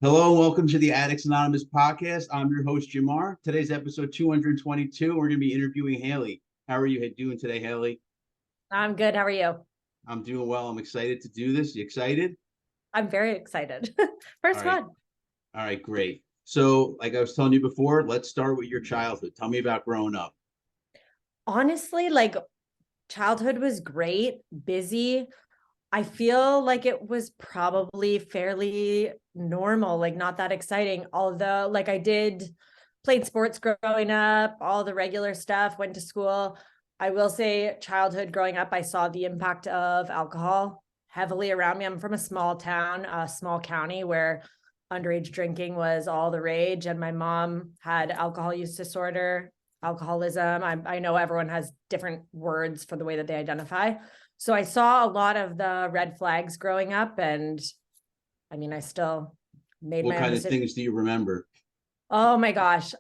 Hello and welcome to the Addicts Anonymous podcast. I'm your host, Jamar. Today's episode 222. We're going to be interviewing Hayley. How are you doing today, Hayley? I'm good. How are you? I'm doing well. I'm excited to do this. You excited? I'm very excited. All First right. one. All right, great. So, like I was telling you before, let's start with your childhood. Tell me about growing up. Honestly, childhood was great, busy. I feel like it was probably fairly normal, like not that exciting. Although, I played sports growing up, all the regular stuff, went to school. I will say, childhood growing up, I saw the impact of alcohol heavily around me. I'm from a small town, a small county where underage drinking was all the rage. And my mom had alcohol use disorder, alcoholism. I know everyone has different words for the way that they identify. So I saw a lot of the red flags growing up, and I still made What my own kind of decision. things do you remember? Oh my gosh.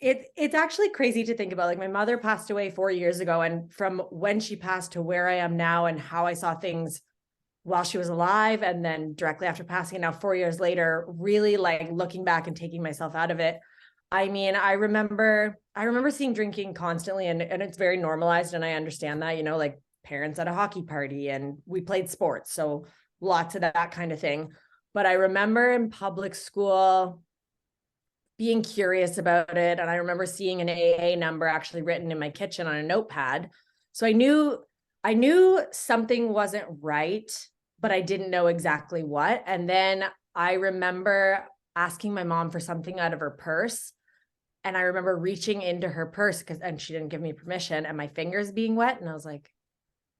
It's actually crazy to think about. Like, my mother passed away 4 years ago, and from when she passed to where I am now and how I saw things while she was alive and then directly after passing, and now 4 years later, really like looking back and taking myself out of it. I remember seeing drinking constantly, and it's very normalized, and I understand that, like parents at a hockey party, and we played sports, so lots of that kind of thing. But I remember in public school being curious about it, and I remember seeing an AA number actually written in my kitchen on a notepad. So I knew something wasn't right, but I didn't know exactly what. And then I remember asking my mom for something out of her purse, and I remember reaching into her purse and she didn't give me permission, and my fingers being wet. And I was like,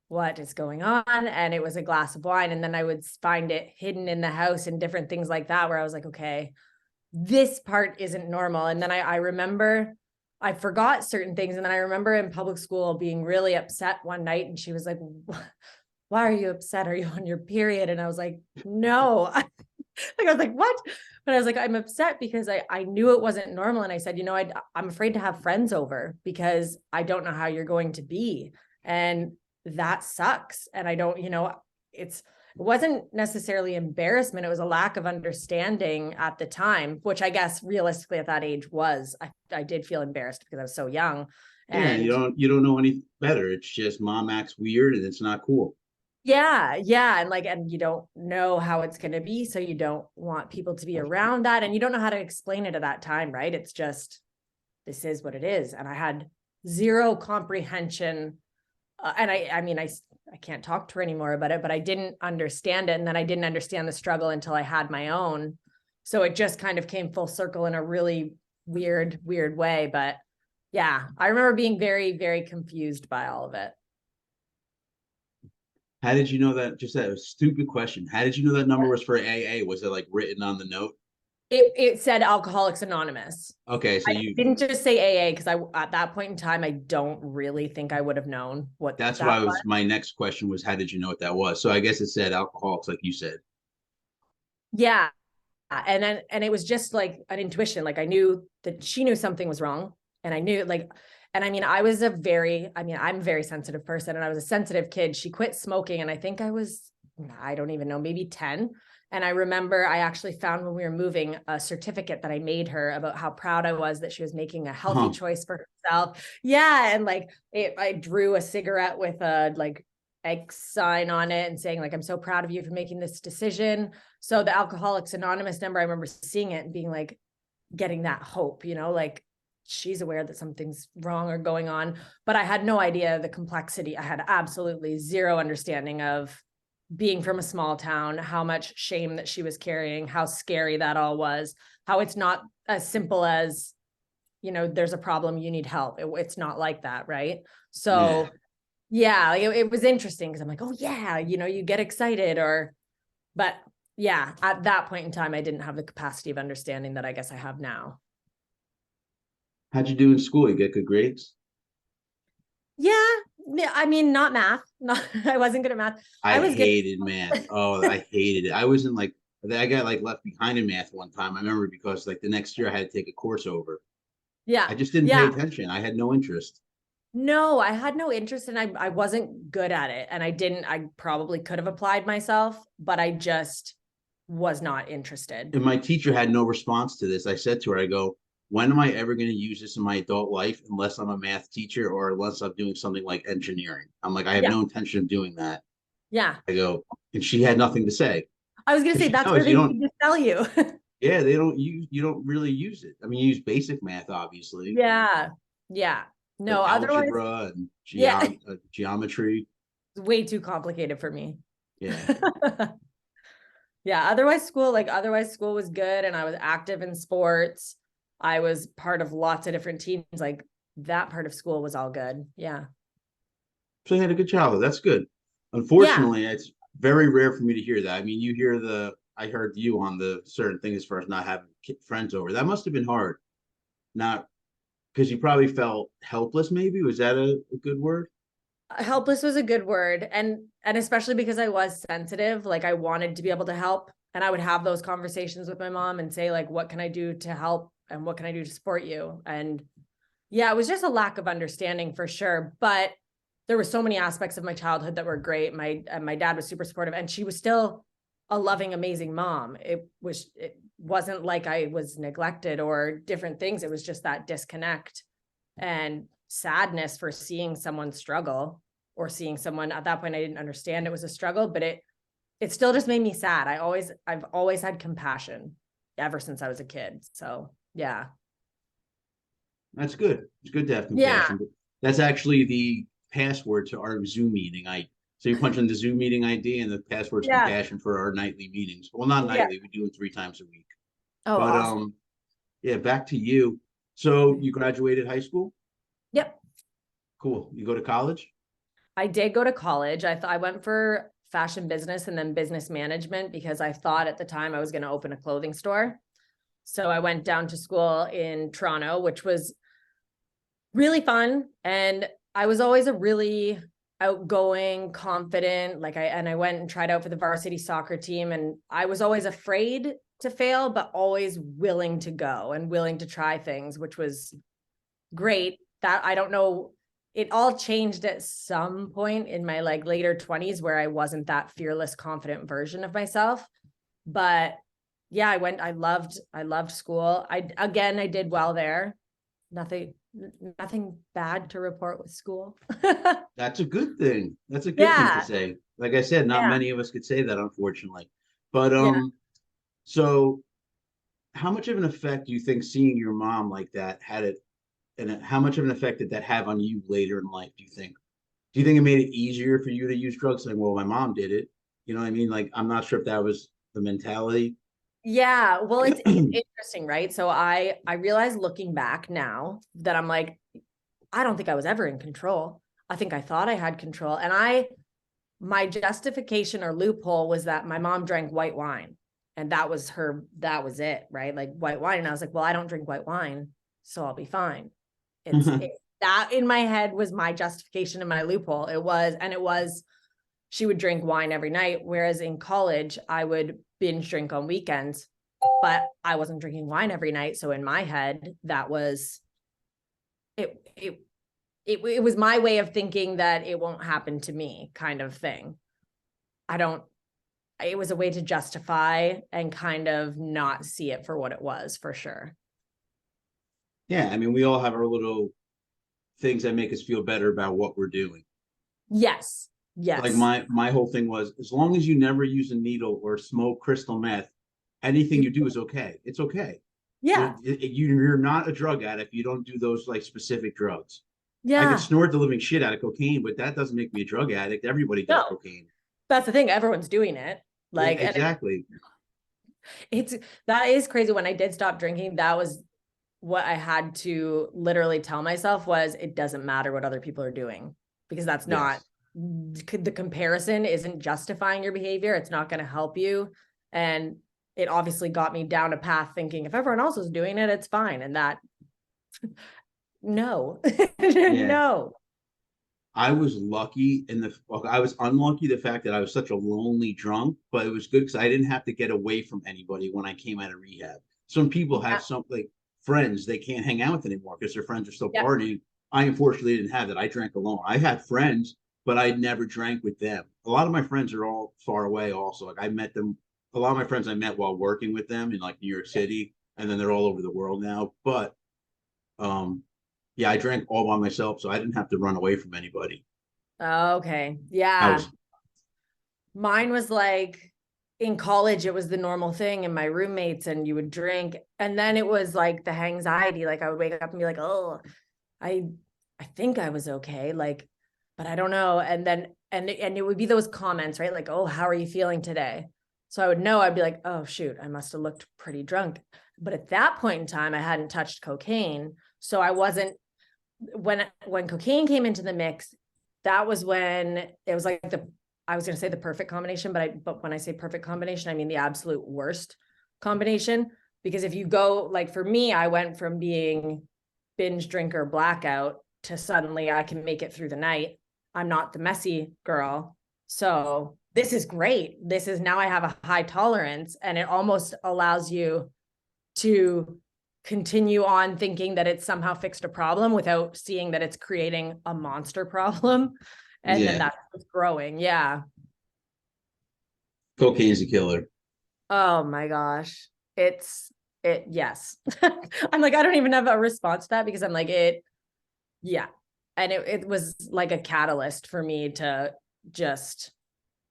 what is going on? And it was a glass of wine. And then I would find it hidden in the house and different things like that, where I was like, okay, this part isn't normal. And then I remember I forgot certain things. And then I remember in public school being really upset one night. And she was like, why are you upset? Are you on your period? And I was like, no. I was like, what? But I was like, I'm upset because I knew it wasn't normal. And I said, I'm afraid to have friends over because I don't know how you're going to be. And that sucks. And I don't, it wasn't necessarily embarrassment. It was a lack of understanding at the time, which I guess realistically at that age I did feel embarrassed because I was so young. Yeah, And you don't know any better. It's just mom acts weird and it's not cool. yeah. And you don't know how it's going to be. So you don't want people to be around that. And you don't know how to explain it at that time, right? It's just, this is what it is. And I had zero comprehension. And I can't talk to her anymore about it, but I didn't understand it. And then I didn't understand the struggle until I had my own. So it just kind of came full circle in a really weird way. But yeah, I remember being very, very confused by all of it. How did you know that? Just that stupid question. How did you know that number was for AA? Was it like written on the note? It said Alcoholics Anonymous. Okay, so I didn't just say AA because at that point in time, I don't really think I would have known what that's what that I was. was. My next question was, how did you know what that was? So I guess it said alcoholics, like you said. Yeah. And it was just like an intuition. Like, I knew that she knew something was wrong. And I knew I'm a very sensitive person, and I was a sensitive kid. She quit smoking, and I think I don't even know, maybe 10. And I remember I actually found when we were moving a certificate that I made her about how proud I was that she was making a healthy Huh. choice for herself. Yeah. And I drew a cigarette with a X sign on it and saying, like, I'm so proud of you for making this decision. So the Alcoholics Anonymous number, I remember seeing it and being like, getting that hope, like she's aware that something's wrong or going on. But I had no idea the complexity. I had absolutely zero understanding of being from a small town, how much shame that she was carrying, how scary that all was, how it's not as simple as, there's a problem, you need help. It's not like that, right? Yeah. So yeah, it was interesting because I'm like, oh yeah, you get excited, but yeah, at that point in time, I didn't have the capacity of understanding that I guess I have now. How'd you do in school? You get good grades? Yeah, not math. Not I wasn't good at math. I I was good. hated math. Oh, I hated it. I was in like I got like left behind in math one time. I remember because like the next year I had to take a course over. Yeah, I just didn't pay yeah. attention. I had no interest. No, I had no interest, and I wasn't good at it, and I probably could have applied myself, but was not interested. And my teacher had no response to this. I said to her, I go, when am I ever going to use this in my adult life unless I'm a math teacher or unless I'm doing something like engineering? I'm like, I have Yeah. no intention of doing that. Yeah. I go, and she had nothing to say. I was going to say She that's where knows you they don't, need to tell you. yeah, you don't really use it. I mean, you use basic math, obviously, Yeah. Yeah. No, like otherwise, algebra and yeah, geometry. it's way too complicated for me. Yeah. Yeah, otherwise school was good and I was active in sports. I was part of lots of different teams. Like that part of school was all good. Yeah. So you had a good childhood. That's good. Yeah. Unfortunately, it's very rare for me to hear that. I mean, I heard you on the certain thing as far as not having friends over. That must have been hard. Not because you probably felt helpless, maybe. Was that a good word? Helpless was a good word. And especially because I was sensitive, like I wanted to be able to help. And I would have those conversations with my mom and say, like, what can I do to help? And what can I do to support you? And yeah, it was just a lack of understanding for sure. But there were so many aspects of my childhood that were great. My dad was super supportive and she was still a loving, amazing mom. It wasn't like I was neglected or different things. It was just that disconnect and sadness for seeing someone struggle or seeing someone at that point. I didn't understand it was a struggle, but it still just made me sad. I've always had compassion ever since I was a kid. So yeah. That's good. It's good to have Yeah. compassion. But that's actually the password to our Zoom meeting. So you punch in the Zoom meeting ID and the password's Yeah. compassion for our nightly meetings. Well, not Yeah. nightly, we do them 3 times a week. Oh, But awesome. yeah, back to you. So you graduated high school? Yep. Cool. You go to college? I did go to college. I went for fashion business and then business management because I thought at the time I was going to open a clothing store. So I went down to school in Toronto, which was really fun. And I was always a really outgoing, confident, I went and tried out for the varsity soccer team and I was always afraid to fail, but always willing to go and willing to try things, which was great. That I don't know, it all changed at some point in my like later 20s where I wasn't that fearless, confident version of myself. But yeah, I loved school. I did well there. Nothing bad to report with school. That's a good thing. That's a good thing to Yeah. say. Like I said, not Yeah. many of us could say that, unfortunately. But Yeah. so how much of an effect do you think seeing your mom like that had it, and how much of an effect did that have on you later in life, do you think? Do you think it made it easier for you to use drugs? Saying, well, my mom did it. You know what I mean? Like, I'm not sure if that was the mentality. Yeah. Well, it's interesting, right? So I realize looking back now that I'm like, I don't think I was ever in control. I think I thought I had control. And my justification or loophole was that my mom drank white wine and that was it, right? Like white wine. And I was like, well, I don't drink white wine, so I'll be fine. That in my head was my justification and my loophole. It was, she would drink wine every night. Whereas in college, I would binge drink on weekends, but I wasn't drinking wine every night. So in my head, that was it was my way of thinking that it won't happen to me kind of thing. It was a way to justify and kind of not see it for what it was for sure. Yeah, I mean, we all have our little things that make us feel better about what we're doing. Yes. Like Yes. my whole thing was, as long as you never use a needle or smoke crystal meth, anything you do is okay. It's okay. Yeah. You're not a drug addict. You don't do those like specific drugs. I could Yeah. snort the living shit out of cocaine, but that doesn't make me a drug addict. Everybody does No, cocaine. that's the thing. Everyone's doing it. Yeah, Like, and exactly. that is crazy. When I did stop drinking, that was what I had to literally tell myself was it doesn't matter what other people are doing because that's not Yes. the comparison isn't justifying your behavior. It's not going to help you. And it obviously got me down a path thinking if everyone else is doing it, it's fine. And that, no, Yeah. no. I was lucky I was unlucky the fact that I was such a lonely drunk, but it was good because I didn't have to get away from anybody when I came out of rehab. Some people Yeah. have some like friends they can't hang out with anymore because their friends are still Yeah. partying. I unfortunately didn't have that. I drank alone. I had friends, but I never drank with them. A lot of my friends are all far away also. Like I met them a lot of my friends I met while working with them in like New York City, and then they're all over the world now. But um, yeah, I drank all by myself, so I didn't have to run away from anybody. Okay. I Yeah. was, Mine was like in college, it was the normal thing, and my roommates, and you would drink. And then it was like the anxiety. Like I would wake up and be like, oh, I I think I was okay. Like, but I don't know. And then and it would be those comments, right? Like, oh, how are you feeling today? So I would know, I'd be like, oh shoot, I must have looked pretty drunk. But at that point in time, I hadn't touched cocaine. So I wasn't when cocaine came into the mix, that was when it was like I was going to say the perfect combination, but when I say perfect combination, I mean the absolute worst combination. Because if you go, like for me, I went from being binge drinker blackout to suddenly I can make it through the night. I'm not the messy girl. So this is great. This is now I have a high tolerance, and it almost allows you to continue on thinking that it's somehow fixed a problem without seeing that it's creating a monster problem. And then yeah, that's growing. Yeah. cocaine's a killer. Oh my gosh. Yes. I'm like, I don't even have a response to that because I'm like, yeah. And it was like a catalyst for me to just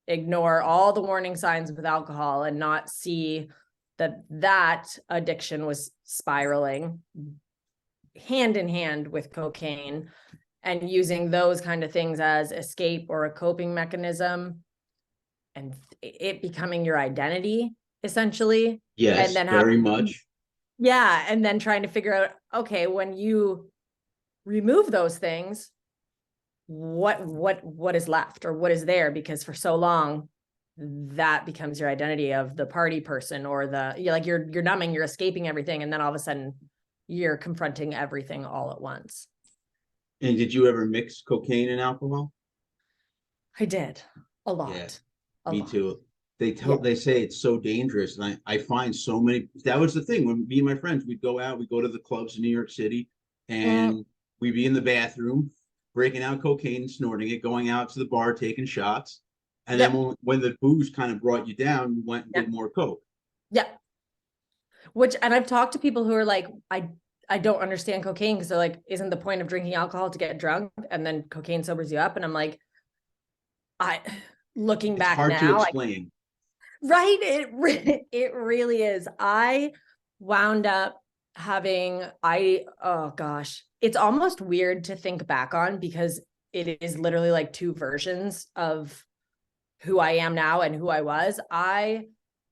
ignore all the warning signs with alcohol and not see that addiction was spiraling hand in hand with cocaine, and using those kind of things as escape or a coping mechanism, and it becoming your identity essentially. And Yes, then very having, much. yeah, and then trying to figure out, okay, when you remove those things, what is left or what is there? Because for so long that becomes your identity of the party person, or you're numbing, you're escaping everything, and then all of a sudden you're confronting everything all at once. And did you ever mix cocaine and alcohol? I did a Yeah, lot, a me lot. too. Yeah. They say it's so dangerous, and I find so many. That was the thing when me and my friends we'd go out, we'd go to the clubs in New York City, Mm, and we'd be in the bathroom breaking out cocaine and snorting it, going out to the bar taking shots, and then yep. when the booze kind of brought you down, you went and Yeah. did more coke. Yeah. Which, and I've talked to people who are like, I don't understand cocaine, because they're like, isn't the point of drinking alcohol to get drunk and then cocaine sobers you up? And I'm like, I looking It's back hard to now, like, explain. right, it really is. I wound up having, oh gosh, it's almost weird to think back on, because it is literally like two versions of who I am now and who I was.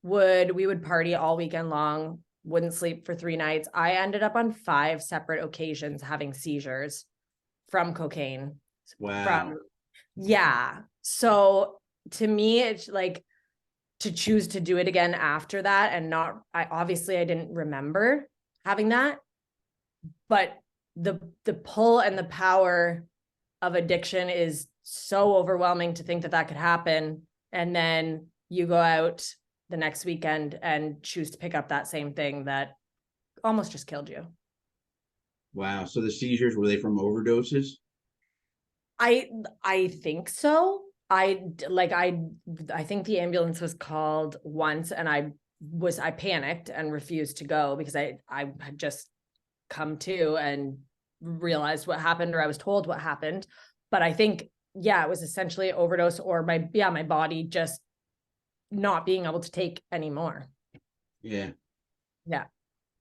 We would party all weekend long, wouldn't sleep for 3 nights. I ended up on 5 separate occasions having seizures from cocaine. Wow. From, yeah. So to me, it's like, to choose to do it again after that, and not, I didn't remember having that, but the pull and the power of addiction is so overwhelming to think that could happen. And then you go out the next weekend and choose to pick up that same thing that almost just killed you. Wow. So the seizures, were they from overdoses? I I think so. I think the ambulance was called once, and I panicked and refused to go because I had just come to and realized what happened, or I was told what happened. But I think, yeah, it was essentially overdose, or my body just not being able to take anymore. Yeah. Yeah.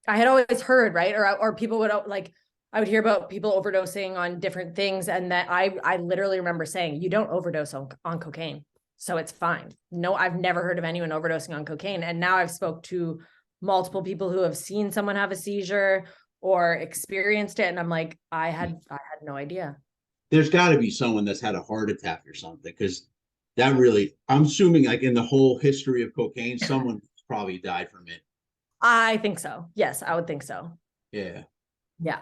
I had always heard, right? Or people would, like, I would hear about people overdosing on different things. And that I literally remember saying, you don't overdose on cocaine, so it's fine. No, I've never heard of anyone overdosing on cocaine. And now I've spoke to multiple people who have seen someone have a seizure or experienced it. And I'm like, I had no idea. There's got to be someone that's had a heart attack or something because that really, I'm assuming, like in the whole history of cocaine, someone probably died from it. I think so. Yes, I would think so. Yeah. Yeah.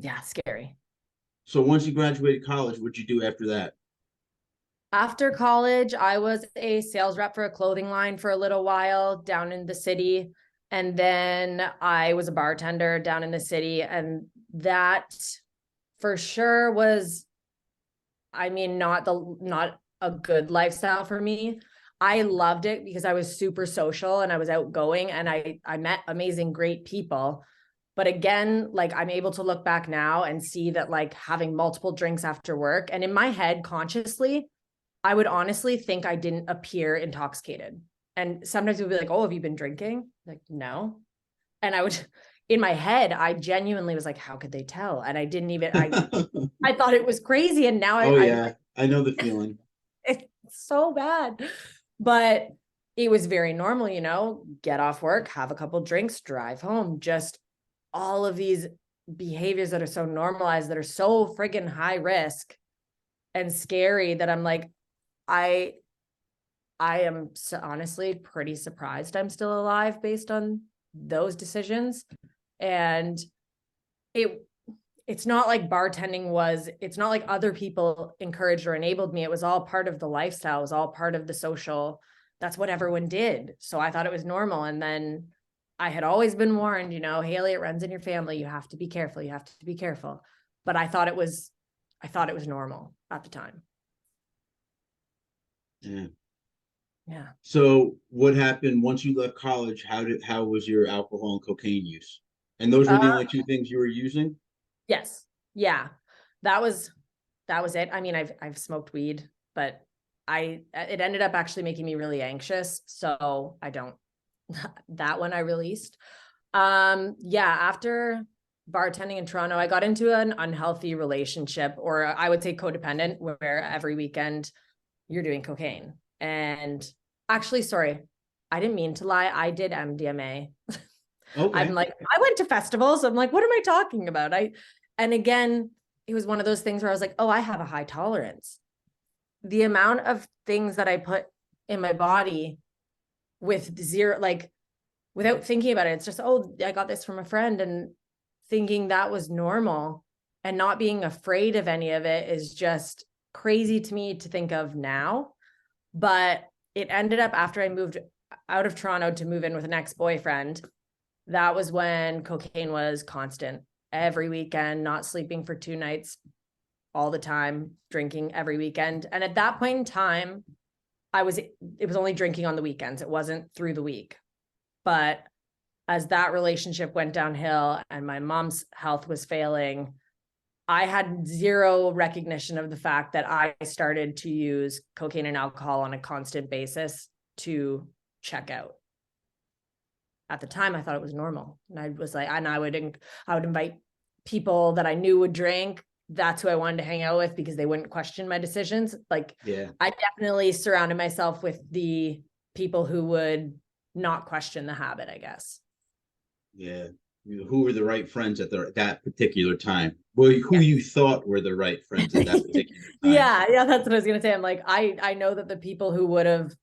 Yeah. Scary. So once you graduated college, what'd you do after that? After college, I was a sales rep for a clothing line for a little while down in the city. And then I was a bartender down in the city. And that for sure was, I mean, not a good lifestyle for me. I loved it because I was super social and I was outgoing and I met amazing, great people. But again, like I'm able to look back now and see that like having multiple drinks after work, and in my head consciously, I would honestly think I didn't appear intoxicated. And sometimes people would be like, "Oh, have you been drinking?" Like, no. And I would, in my head, I genuinely was like, how could they tell? And I didn't even, I thought it was crazy. And now Oh yeah, I know the feeling. it's so bad. But it was very normal, you know, get off work, have a couple drinks, drive home, just all of these behaviors that are so normalized, that are so friggin' high risk and scary, that I'm like, I am honestly pretty surprised I'm still alive based on those decisions. And it it's not like bartending was, it's not like other people encouraged or enabled me. It was all part of the lifestyle. It was all part of the social. That's what everyone did. So I thought it was normal. And then I had always been warned, you know, Hayley, it runs in your family. You have to be careful. You have to be careful. But I thought it was normal at the time. Yeah. Yeah. So what happened once you left college? How was your alcohol and cocaine use? And those were the only two things you were using? Yes. Yeah. That was it. I mean, I've smoked weed, but it ended up actually making me really anxious. So I don't, that one I released. Yeah, after bartending in Toronto, I got into an unhealthy relationship, or I would say codependent, where every weekend you're doing cocaine. And actually, sorry, I didn't mean to lie. I did MDMA. I'm Okay. like, I went to festivals. I'm like, what am I talking about? And again, it was one of those things where I was like, oh, I have a high tolerance. The amount of things that I put in my body with zero, like without thinking about it, it's just, oh, I got this from a friend, and thinking that was normal and not being afraid of any of it is just crazy to me to think of now. But it ended up, after I moved out of Toronto to move in with an ex-boyfriend, that was when cocaine was constant. Every weekend, not sleeping for 2 nights, all the time, drinking every weekend. And at that point in time, it was only drinking on the weekends. It wasn't through the week. But as that relationship went downhill and my mom's health was failing, I had zero recognition of the fact that I started to use cocaine and alcohol on a constant basis to check out. At the time, I thought it was normal. And I was like, and I would invite people that I knew would drink. That's who I wanted to hang out with because they wouldn't question my decisions. Like, Yeah. I definitely surrounded myself with the people who would not question the habit, I guess. Yeah. Who were the right friends at that particular time? Well, who Yeah. you thought were the right friends at that particular time? Yeah, that's what I was gonna say. I'm like, I know that the people who would have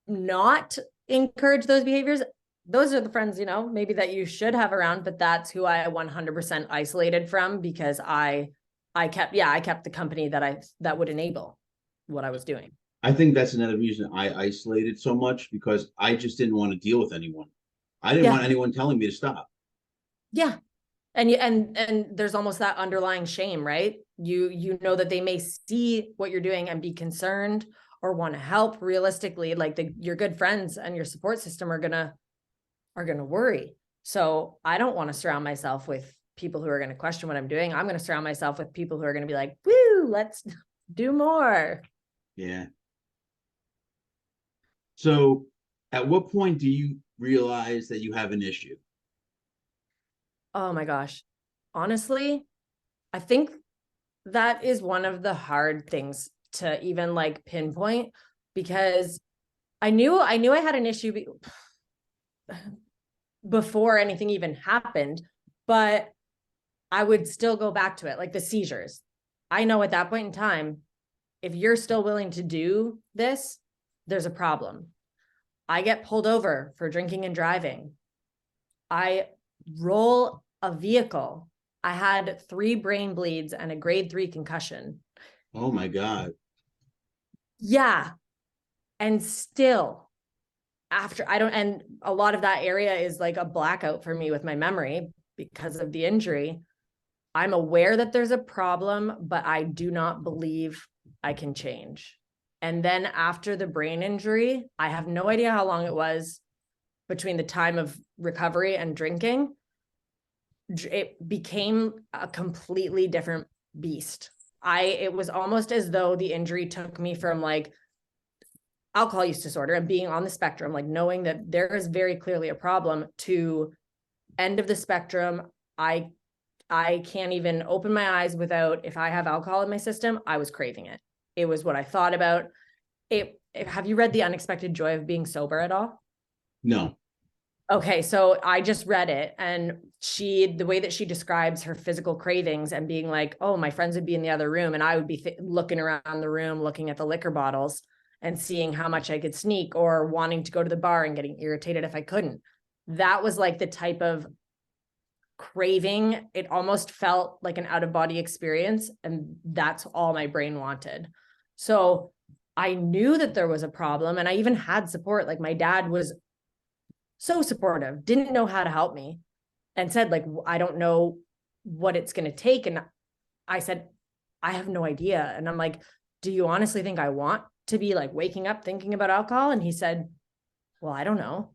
not encouraged those behaviors, those are the friends, you know, maybe that you should have around, but that's who I 100% isolated from, because I kept the company that would enable what I was doing. I think that's another reason I isolated so much, because I just didn't want to deal with anyone. I didn't want Yeah. anyone telling me to stop. Yeah. And there's almost that underlying shame, right? You know that they may see what you're doing and be concerned or want to help. Realistically, like your good friends and your support system are gonna worry. So I don't want to surround myself with people who are going to question what I'm doing. I'm going to surround myself with people who are going to be like, woo, let's do more. Yeah. So, at what point do you realize that you have an issue? Oh my gosh. Honestly, I think that is one of the hard things to even like pinpoint, because I knew I had an issue before anything even happened, but I would still go back to it, like the seizures. I know at that point in time, if you're still willing to do this, there's a problem. I get pulled over for drinking and driving. I roll a vehicle. I had 3 brain bleeds and a grade 3 concussion. Oh my God. Yeah. And still, after I don't, and a lot of that area is like a blackout for me with my memory because of the injury. I'm aware that there's a problem, but I do not believe I can change. And then after the brain injury, I have no idea how long it was between the time of recovery and drinking. It became a completely different beast. It was almost as though the injury took me from like alcohol use disorder and being on the spectrum, like knowing that there is very clearly a problem, to end of the spectrum. I can't even open my eyes without, if I have alcohol in my system, I was craving it. It was what I thought about. Have you read The Unexpected Joy of Being Sober at all? No. Okay, so I just read it, and the way that she describes her physical cravings and being like, oh, my friends would be in the other room and I would be looking around the room, looking at the liquor bottles and seeing how much I could sneak, or wanting to go to the bar and getting irritated if I couldn't. That was like the type of craving. It almost felt like an out of body experience. And that's all my brain wanted. So I knew that there was a problem, and I even had support. Like my dad was so supportive, didn't know how to help me, and said like, I don't know what it's going to take. And I said, I have no idea. And I'm like, do you honestly think I want to be like waking up thinking about alcohol? And he said, well, I don't know.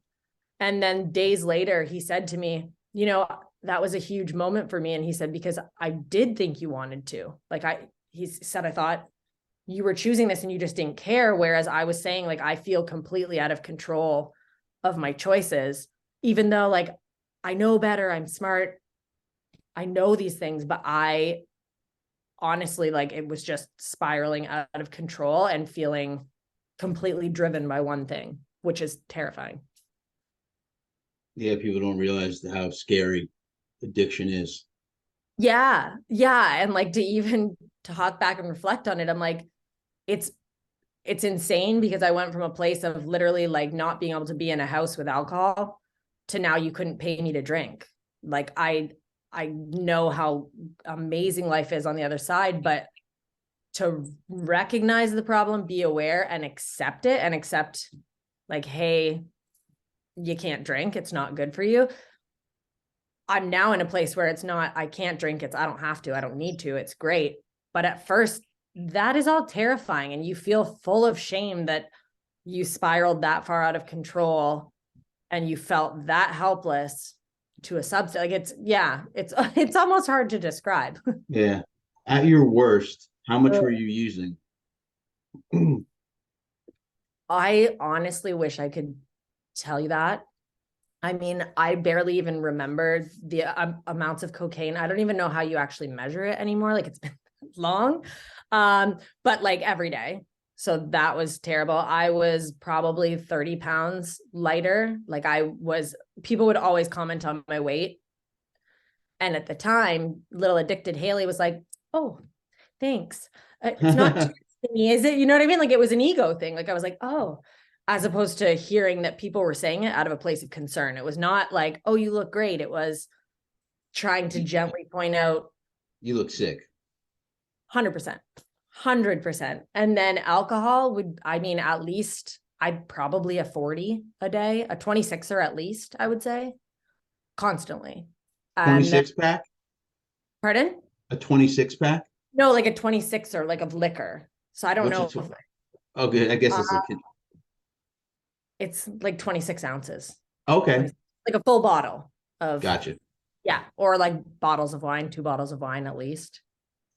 And then days later, he said to me, that was a huge moment for me. And he said, because I did think you wanted to, he said, I thought you were choosing this and you just didn't care. Whereas I was saying, like, I feel completely out of control of my choices, even though like I know better, I'm smart, I know these things, but I honestly, like, it was just spiraling out of control and feeling completely driven by one thing, which is terrifying. Yeah, people don't realize how scary addiction is. Yeah. Yeah. And like to talk back and reflect on it, I'm like, it's insane, because I went from a place of literally like not being able to be in a house with alcohol to now you couldn't pay me to drink. Like I know how amazing life is on the other side, but to recognize the problem, be aware and accept it, and accept like, hey, you can't drink, it's not good for you. I'm now in a place where it's not, I can't drink, it's, I don't have to, I don't need to, it's great. But at first, that is all terrifying. And you feel full of shame that you spiraled that far out of control and you felt that helpless to a substance. Like it's almost hard to describe. Yeah. At your worst, how much were you using? I honestly wish I could tell you that. I mean, I barely even remember the amounts of cocaine. I don't even know how you actually measure it anymore. Like it's been long, but like every day. So that was terrible. I was probably 30 pounds lighter. Like people would always comment on my weight. And at the time, little addicted Hayley was like, oh, thanks. It's not to me, is it? You know what I mean? Like it was an ego thing. Like I was like, oh, as opposed to hearing that people were saying it out of a place of concern. It was not like, oh, you look great. It was trying to gently point out. You look sick. 100%. 100%. And then alcohol at least I'd probably a 40 a day, a 26er at least, I would say, constantly. 26 pack? Pardon? A 26 pack? No, like a 26er, like of liquor. So I don't know. Okay, I guess it's like 26 ounces. Okay. Like a full bottle of. Gotcha. Yeah. Or like bottles of wine, 2 bottles of wine at least.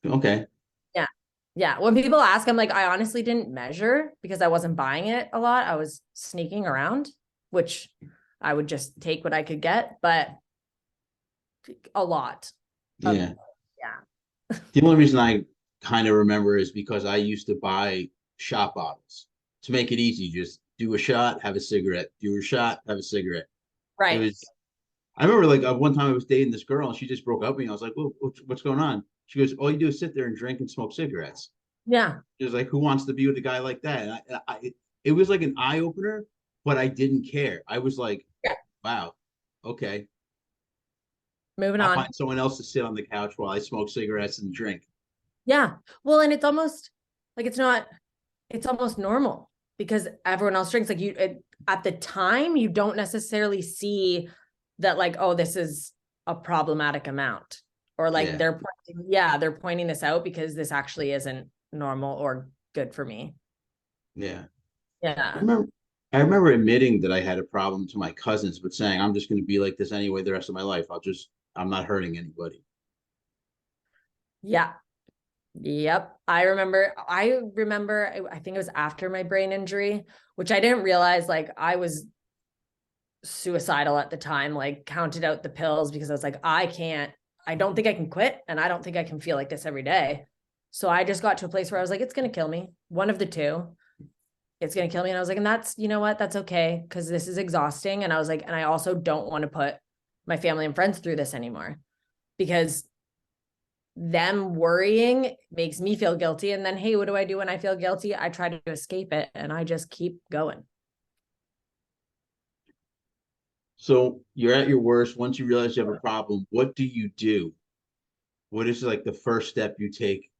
Okay. Yeah. Yeah. When people ask, I'm like, I honestly didn't measure because I wasn't buying it a lot. I was sneaking around, which I would just take what I could get, but a lot. Yeah. Yeah. The only reason I kind of remember is because I used to buy shot bottles to make it easy. Just do a shot, have a cigarette, do a shot, have a cigarette. Right. I remember like one time I was dating this girl and she just broke up with me. I was like, well, what's going on? She goes, all you do is sit there and drink and smoke cigarettes. Yeah. She was like, who wants to be with a guy like that? And it was like an eye opener, but I didn't care. I was like, yeah. Wow, okay. Moving I'll on. find someone else to sit on the couch while I smoke cigarettes and drink. Yeah. Well, and it's almost like it's almost normal because everyone else drinks. Like at the time, you don't necessarily see that like, oh, this is a problematic amount, or like they're pointing this out because this actually isn't normal or good for me. Yeah. I Yeah. remember I remember admitting that I had a problem to my cousins, but saying I'm just going to be like this anyway the rest of my life. I'm not hurting anybody. Yeah. Yep. I remember, I think it was after my brain injury, which I didn't realize like I was suicidal at the time, like counted out the pills because I was like, I don't think I can quit and I don't think I can feel like this every day. So I just got to a place where I was like, it's going to kill me. One of the two, it's going to kill me. And I was like, and that's, you know what? That's okay. Cause this is exhausting. And I was like, and I also don't want to put my family and friends through this anymore because them worrying makes me feel guilty. And then, hey, what do I do when I feel guilty? I try to escape it and I just keep going. So you're at your worst. Once you realize you have a problem, what do you do? What is like the first step you take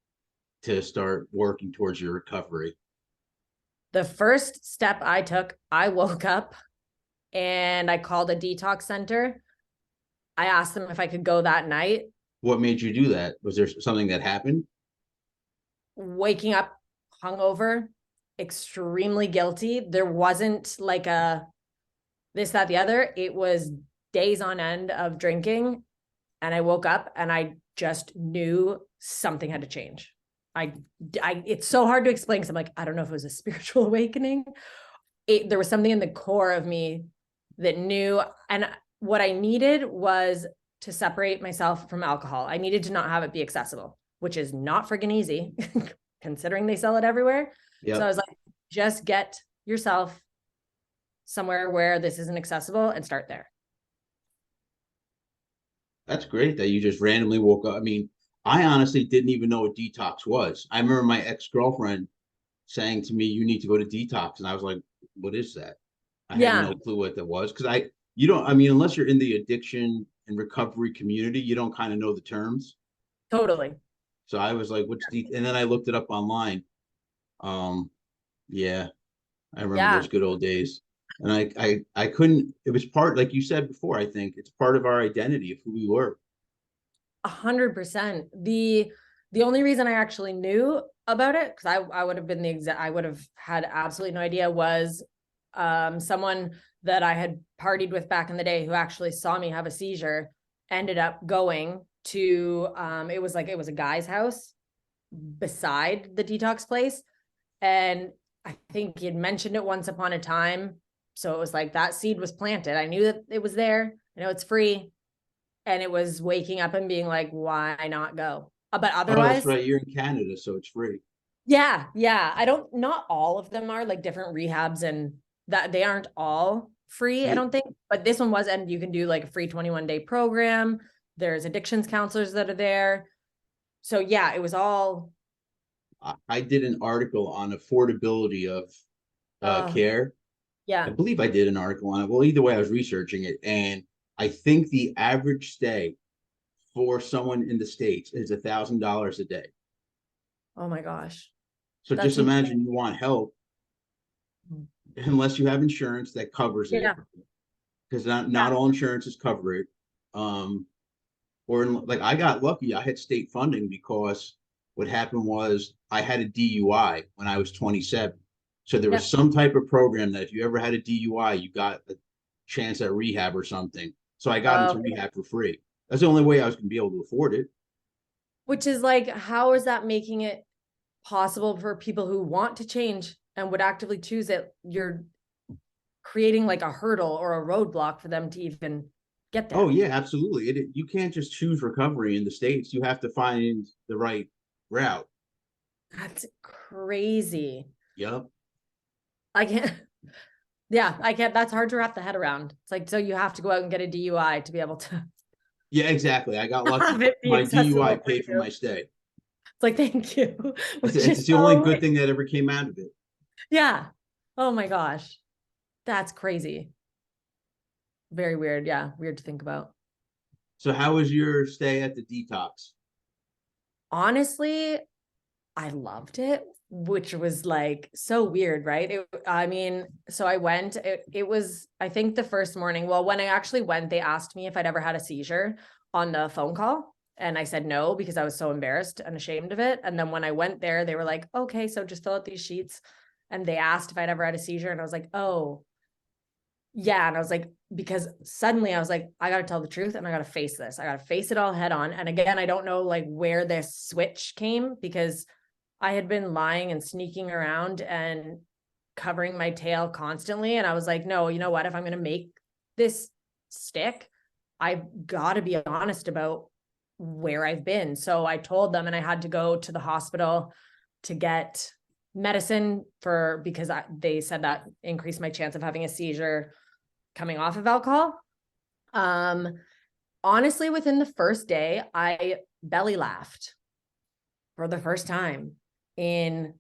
to start working towards your recovery? The first step I took, I woke up and I called a detox center. I asked them if I could go that night. What made you do that? Was there something that happened? Waking up hungover, extremely guilty. There wasn't like a this, that, the other. It was days on end of drinking. And I woke up and I just knew something had to change. I, it's so hard to explain because I'm like, I don't know if it was a spiritual awakening. There was something in the core of me that knew. And what I needed was to separate myself from alcohol. I needed to not have it be accessible, which is not friggin' easy considering they sell it everywhere. So I Yep. was like, just get yourself somewhere where this isn't accessible and start there. That's great that you just randomly woke up. I mean, I honestly didn't even know what detox was. I remember my ex-girlfriend saying to me, "You need to go to detox," and I was like, "What is that?" I had no Yeah, clue what that was because you don't. I mean, unless you're in the addiction and recovery community, you don't kind of know the terms. totally. So I was like, "What's de?" And then I looked it up online. Um, yeah, I remember Yeah, those good old days. And I couldn't. It was part, like you said before. I think it's part of our identity of who we were. 100%. The only reason I actually knew about it, because I would have been the exact, I would have had absolutely no idea, was someone that I had partied with back in the day who actually saw me have a seizure ended up going to it was a guy's house beside the detox place. And I think he had mentioned it once upon a time. So it was like that seed was planted. I knew that it was there. I know it's free. And it was waking up and being like, why not go? But Oh, that's otherwise, right. You're in Canada, so it's free. yeah, yeah. I don't, not all of them are like different rehabs and that they aren't all free, I See, don't think. But this one was, and you can do like a free 21-day program. There's addictions counselors that are there. So yeah, it was all, I did an article on affordability of uh, care. I yeah, believe I did an article on it. Well, either way, I was researching it, and I think the average stay for someone in the States is $1,000 a day. oh my gosh, So that's just insane. imagine you want help, unless you have insurance that covers it, Yeah, because yeah, not all insurances cover it. Um, like I got lucky, I had state funding because what happened was I had a DUI when I was 27. So there yeah. was some type of program that if you ever had a DUI, you got a chance at rehab or something. So I got into Okay. rehab for free. That's the only way I was going to be able to afford it. Which is like, how is that making it possible for people who want to change and would actively choose it? You're creating like a hurdle or a roadblock for them to even get Oh there. yeah, absolutely. You can't just choose recovery in the States. You have to find the right route. That's crazy. Yep. I can't, yeah, I can't, that's hard to wrap the head around. It's like, so you have to go out and get a DUI to be able to Yeah, exactly. I got have lucky. it be My DUI accessible for paid for you. my stay. It's like, thank you, which is It's the only so, good thing that ever came out of it. yeah. Oh my gosh. That's crazy. Very weird. Yeah. Weird to think about. So how was your stay at the detox? Honestly, I loved it, which was like so weird, right? I mean, so I went, it was, I think the first morning, well, when I actually went, they asked me if I'd ever had a seizure on the phone call. And I said no, because I was so embarrassed and ashamed of it. And then when I went there, they were like, okay, so just fill out these sheets. and they asked if I'd ever had a seizure. And I was like, oh, yeah. And I was like, because suddenly I was like, I got to tell the truth and I got to face this. I got to face it all head on. And again, I don't know like where this switch came, because I had been lying and sneaking around and covering my tail constantly. And I was like, no, you know what? If I'm going to make this stick, I've got to be honest about where I've been. So I told them, and I had to go to the hospital to get medicine because they said that increased my chance of having a seizure coming off of alcohol. Honestly, within the first day, I belly laughed for the first time in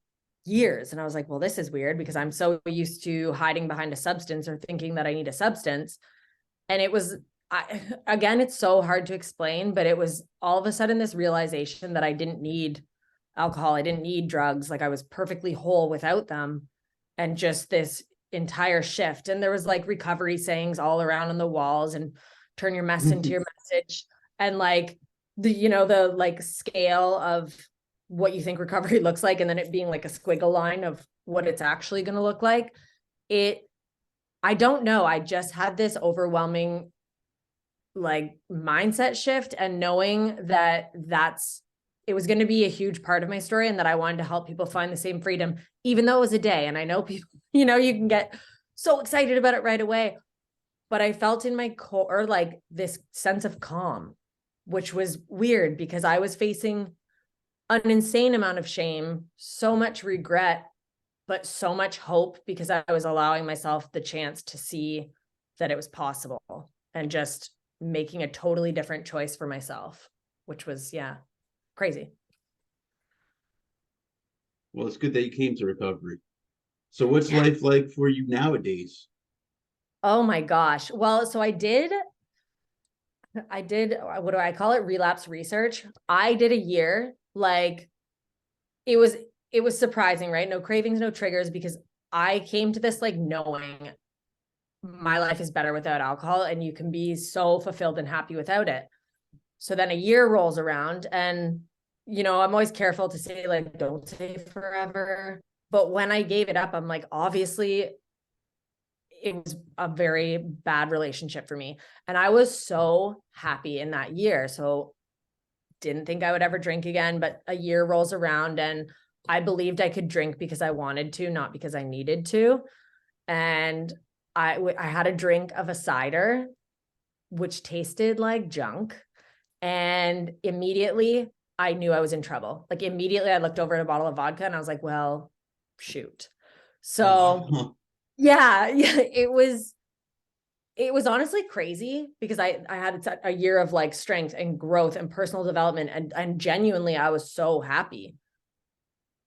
years. And I was like, well, this is weird, because I'm so used to hiding behind a substance or thinking that I need a substance. And it was, again, it's so hard to explain, but it was all of a sudden this realization that I didn't need alcohol. I didn't need drugs. Like I was perfectly whole without them. And just this entire shift. And there was like recovery sayings all around on the walls, and turn your mess into your message. And like the like scale of what you think recovery looks like, and then it being like a squiggle line of what it's actually going to look like. I don't know. I just had this overwhelming like mindset shift, and knowing that it was going to be a huge part of my story, and that I wanted to help people find the same freedom, even though it was a day. And I know people, you can get so excited about it right away, but I felt in my core, like this sense of calm, which was weird, because I was facing an insane amount of shame, so much regret, but so much hope, because I was allowing myself the chance to see that it was possible, and just making a totally different choice for myself, which was, crazy. Well, it's good that you came to recovery. So what's life like for you nowadays? Oh my gosh. Well, so I did, what do I call it? Relapse research. I did a year, like it was surprising, right? No cravings, no triggers, because I came to this like knowing my life is better without alcohol, and you can be so fulfilled and happy without it. So then a year rolls around, and I'm always careful to say, like, don't say forever. But when I gave it up, I'm like, obviously it was a very bad relationship for me. And I was so happy in that year. So didn't think I would ever drink again, but a year rolls around, and I believed I could drink because I wanted to, not because I needed to. And I had a drink of a cider, which tasted like junk. And immediately I knew I was in trouble. Like immediately I looked over at a bottle of vodka, and I was like, well, shoot. So yeah, it was honestly crazy, because I had a year of like strength and growth and personal development, and genuinely I was so happy.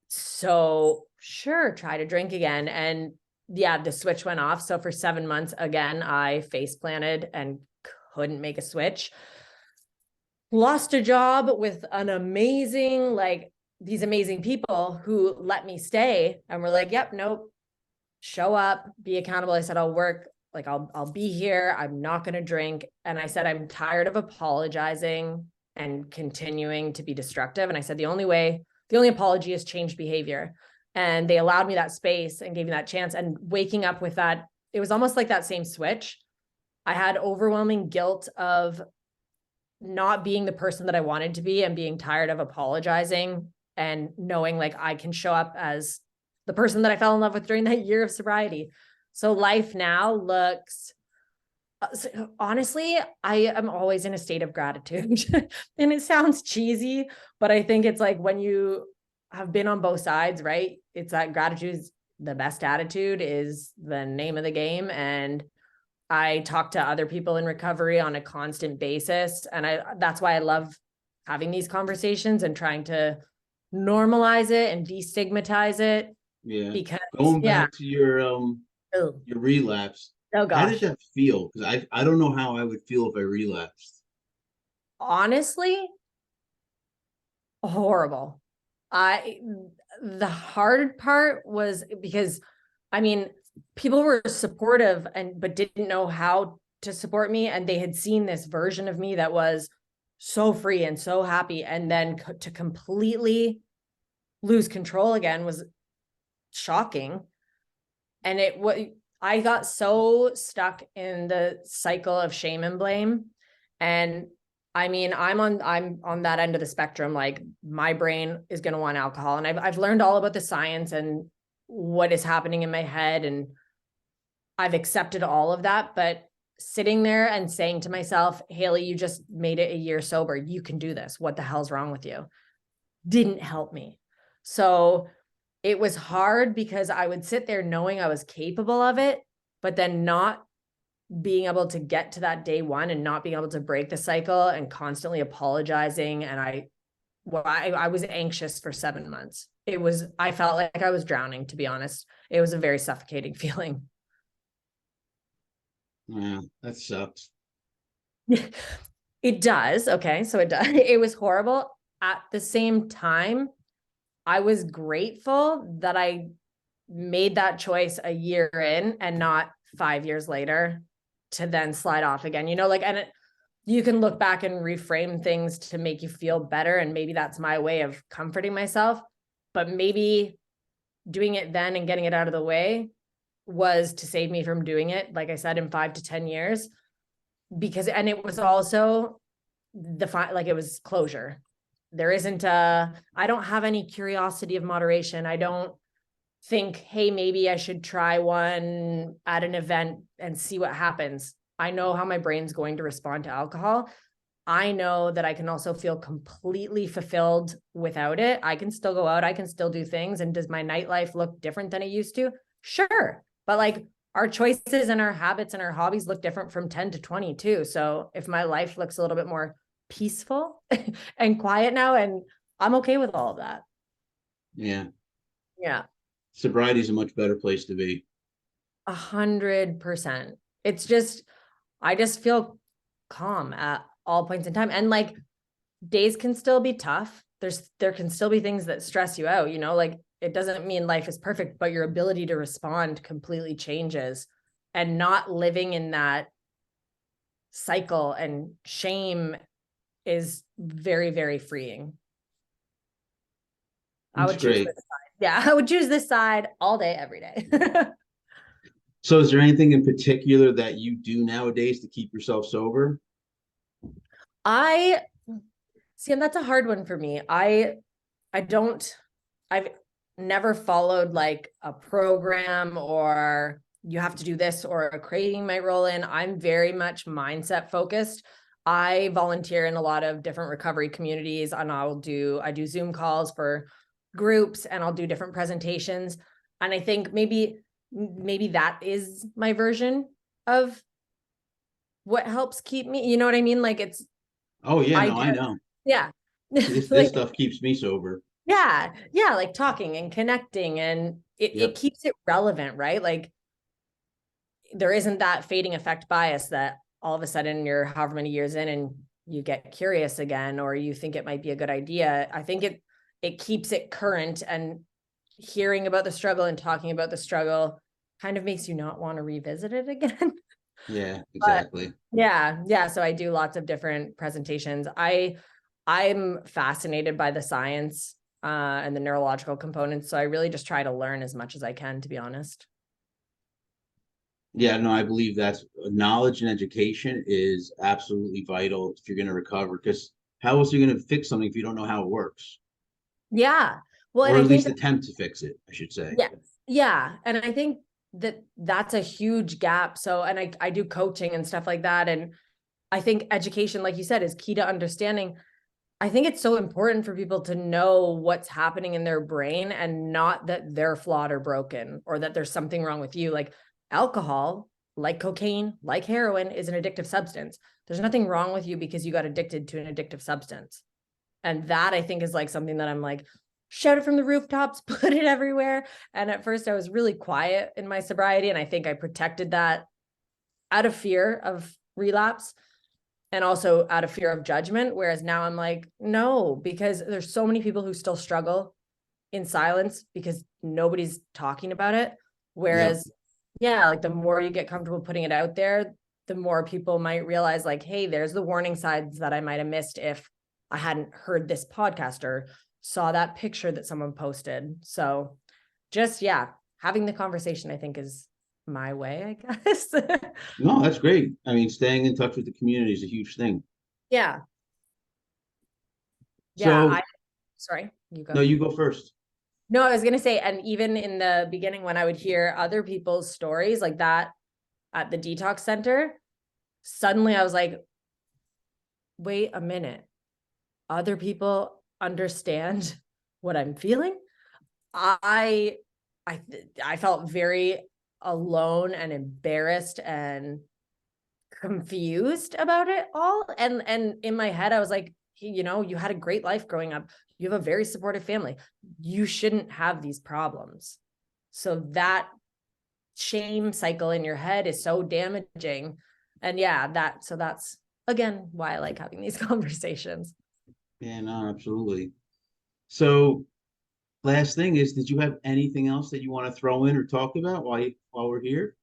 So sure, try to drink again. And the switch went off. So for 7 months, again, I face planted and couldn't make a switch. Lost a job with these amazing people who let me stay, and were like, yep, nope, show up, be accountable. I said, I'll work, like I'll be here. I'm not going to drink. And I said, I'm tired of apologizing and continuing to be destructive. And I said, the only apology is change behavior. And they allowed me that space and gave me that chance. And waking up with that, it was almost like that same switch. I had overwhelming guilt of not being the person that I wanted to be, and being tired of apologizing, and knowing like I can show up as the person that I fell in love with during that year of sobriety. So life now looks, honestly, I am always in a state of gratitude. And it sounds cheesy, but I think it's like when you have been on both sides, right? It's that gratitude is the best attitude, is the name of the game. And I talk to other people in recovery on a constant basis. And that's why I love having these conversations and trying to normalize it and destigmatize it. Yeah. Because Going back to your relapse, oh how did gosh, that feel? Because I don't know how I would feel if I relapsed. honestly, horrible. The hard part was because, I mean, people were supportive but didn't know how to support me. And they had seen this version of me that was so free and so happy. And then to completely lose control again was shocking. And I got so stuck in the cycle of shame and blame. And I mean, I'm on that end of the spectrum. Like my brain is going to want alcohol. And I've learned all about the science and what is happening in my head. And I've accepted all of that. But sitting there and saying to myself, Hayley, you just made it a year sober. You can do this. What the hell's wrong with you? Didn't help me. So it was hard because I would sit there knowing I was capable of it, but then not being able to get to that day one and not being able to break the cycle and constantly apologizing. And I was anxious for 7 months. I felt like I was drowning, to be honest. It was a very suffocating feeling. Yeah, that sucks. It does. Okay. So it does. It was horrible. At the same time, I was grateful that I made that choice a year in and not 5 years later to then slide off again, and you can look back and reframe things to make you feel better. And maybe that's my way of comforting myself, but maybe doing it then and getting it out of the way was to save me from doing it, like I said, in 5 to 10 years, and it was also it was closure. There isn't I don't have any curiosity of moderation. I don't think, hey, maybe I should try one at an event and see what happens. I know how my brain's going to respond to alcohol. I know that I can also feel completely fulfilled without it. I can still go out. I can still do things. And does my nightlife look different than it used to? Sure. But like our choices and our habits and our hobbies look different from 10 to 20 too. So if my life looks a little bit more peaceful and quiet now, and I'm okay with all of that. Yeah. Yeah. Sobriety is a much better place to be. 100%. It's just, I just feel calm at all points in time. And like days can still be tough. There can still be things that stress you out, like it doesn't mean life is perfect, but your ability to respond completely changes, and not living in that cycle and shame is very, very freeing. I would choose this side. Yeah, I would choose this side all day, every day. So is there anything in particular that you do nowadays to keep yourself sober? I see, and that's a hard one for me. I've never followed like a program or you have to do this or a creating my role in. I'm very much mindset focused. I volunteer in a lot of different recovery communities, and I do Zoom calls for groups, and I'll do different presentations. And I think maybe that is my version of what helps keep me, you know what I mean? Like it's, Oh yeah, no, I know. yeah. This Like, stuff keeps me sober. yeah. Yeah. Like talking and connecting, and it keeps it relevant, right? Like there isn't that fading effect bias that all of a sudden you're however many years in and you get curious again, or you think it might be a good idea. I think it keeps it current, and hearing about the struggle and talking about the struggle kind of makes you not want to revisit it again. Yeah, But exactly. yeah. So I do lots of different presentations. I'm fascinated by the science and the neurological components. So I really just try to learn as much as I can, to be honest. Yeah, no, I believe that's knowledge and education is absolutely vital if you're going to recover. Because how else are you going to fix something if you don't know how it works, Yeah. Well, and or I at think least attempt to fix it, I should say. yeah. Yeah. And I think that's a huge gap. So, and I do coaching and stuff like that. And I think education, like you said, is key to understanding. I think it's so important for people to know what's happening in their brain, and not that they're flawed or broken or that there's something wrong with you. Like alcohol, like cocaine, like heroin is an addictive substance. There's nothing wrong with you because you got addicted to an addictive substance. And that I think is like something that I'm like, shout it from the rooftops, put it everywhere. And at first I was really quiet in my sobriety. And I think I protected that out of fear of relapse, and also out of fear of judgment. Whereas now I'm like, no, because there's so many people who still struggle in silence because nobody's talking about it. Yep. Whereas, yeah, like the more you get comfortable putting it out there, the more people might realize like, hey, there's the warning signs that I might have missed if I hadn't heard this podcast or saw that picture that someone posted. So just, yeah, having the conversation, I think, is my way, I guess. No, that's great. I mean, staying in touch with the community is a huge thing. Yeah. Yeah. So, Sorry, you no, go. you go first. No, I was going to say, and even in the beginning, when I would hear other people's stories like that at the detox center, suddenly I was like, wait a minute. Other people understand what I'm feeling. I I I felt very alone and embarrassed and confused about it all. And in my head, I was like, you know, you had a great life growing up. You have a very supportive family. You shouldn't have these problems. So that shame cycle in your head is so damaging. And yeah, that's again why I like having these conversations. Yeah, no, absolutely. So, last thing is, did you have anything else that you want to throw in or talk about while we're here?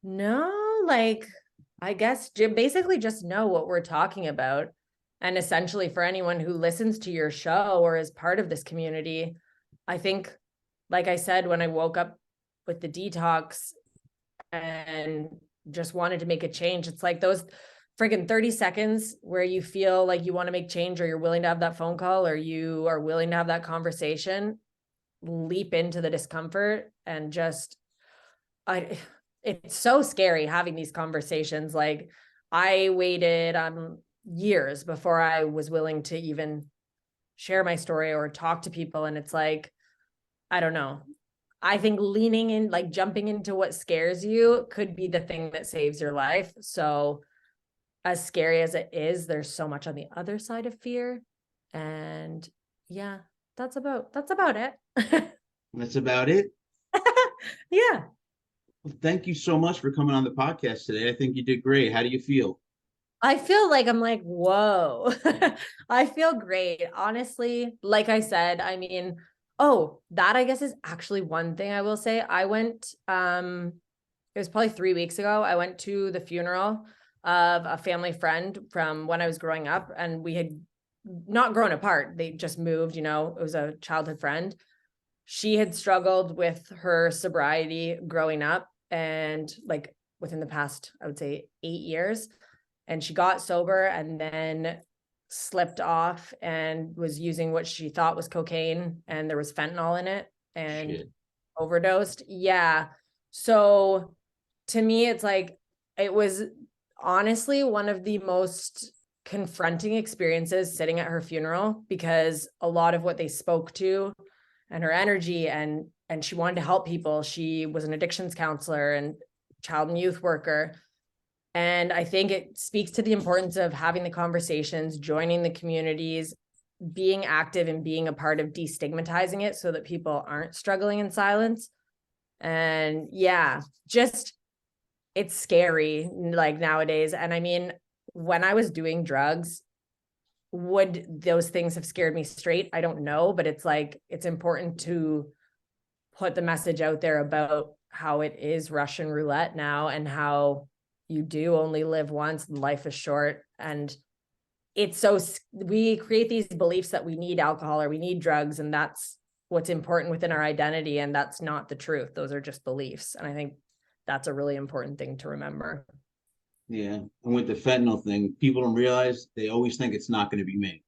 No, like I guess basically just know what we're talking about. And essentially, for anyone who listens to your show or is part of this community, I think, like I said, when I woke up with the detox and just wanted to make a change, it's like those freaking 30 seconds where you feel like you want to make change or you're willing to have that phone call or you are willing to have that conversation, leap into the discomfort and just I it's so scary having these conversations. Like I waited years before I was willing to even share my story or talk to people. And it's like, I don't know. I think leaning in, like jumping into what scares you could be the thing that saves your life. So as scary as it is, there's so much on the other side of fear. And yeah, that's about it. That's about it. Yeah. Well, thank you so much for coming on the podcast today. I think you did great. How do you feel? I feel like I'm like, whoa. I feel great. Honestly, like I said, I mean, oh, that I guess is actually one thing I will say. I went, it was probably 3 weeks ago. I went to the funeral of a family friend from when I was growing up, and we had not grown apart. They just moved, you know, it was a childhood friend. She had struggled with her sobriety growing up and like within the past, I would say 8 years, and she got sober and then slipped off and was using what she thought was cocaine and there was fentanyl in it and Shit. overdosed. Yeah. So to me, it's like, it was honestly one of the most confronting experiences sitting at her funeral because a lot of what they spoke to and her energy and she wanted to help people. She was an addictions counselor and child and youth worker. And I think it speaks to the importance of having the conversations, joining the communities, being active and being a part of destigmatizing it so that people aren't struggling in silence. And yeah, just it's scary like nowadays. And I mean, when I was doing drugs, would those things have scared me straight? I don't know, but it's like it's important to put the message out there about how it is Russian roulette now and how you do only live once and life is short. And it's so we create these beliefs that we need alcohol or we need drugs, and that's what's important within our identity. And that's not the truth. Those are just beliefs. And I think that's a really important thing to remember. Yeah. And with the fentanyl thing, people don't realize they always think it's not going to be me.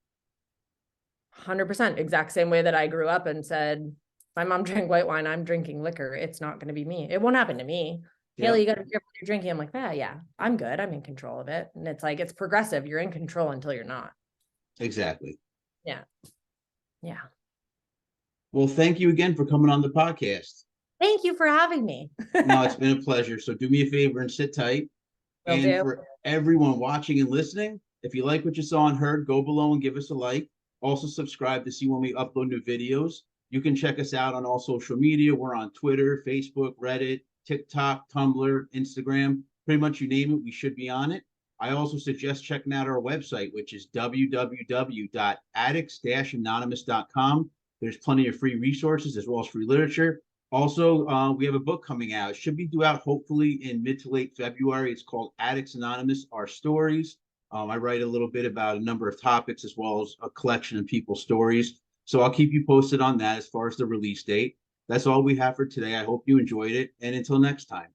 100%. Exact same way that I grew up and said, my mom drank white wine, I'm drinking liquor. It's not going to be me. It won't happen to me. Hayley, Yep. you got to be careful what you're drinking. I'm like, yeah, I'm good. I'm in control of it. And it's like, it's progressive. You're in control until you're not. Exactly. Yeah. Yeah. Well, thank you again for coming on the podcast. Thank you for having me. No, it's been a pleasure. So do me a favor and sit tight. Will And do. for everyone watching and listening, if you like what you saw and heard, go below and give us a like. Also, subscribe to see when we upload new videos. You can check us out on all social media. We're on Twitter, Facebook, Reddit, TikTok, Tumblr, Instagram. Pretty much you name it, we should be on it. I also suggest checking out our website, which is www.addicts-anonymous.com. There's plenty of free resources as well as free literature. Also, we have a book coming out. It should be due out hopefully in mid to late February. It's called Addicts Anonymous, Our Stories. I write a little bit about a number of topics as well as a collection of people's stories. So I'll keep you posted on that as far as the release date. That's all we have for today. I hope you enjoyed it. And until next time.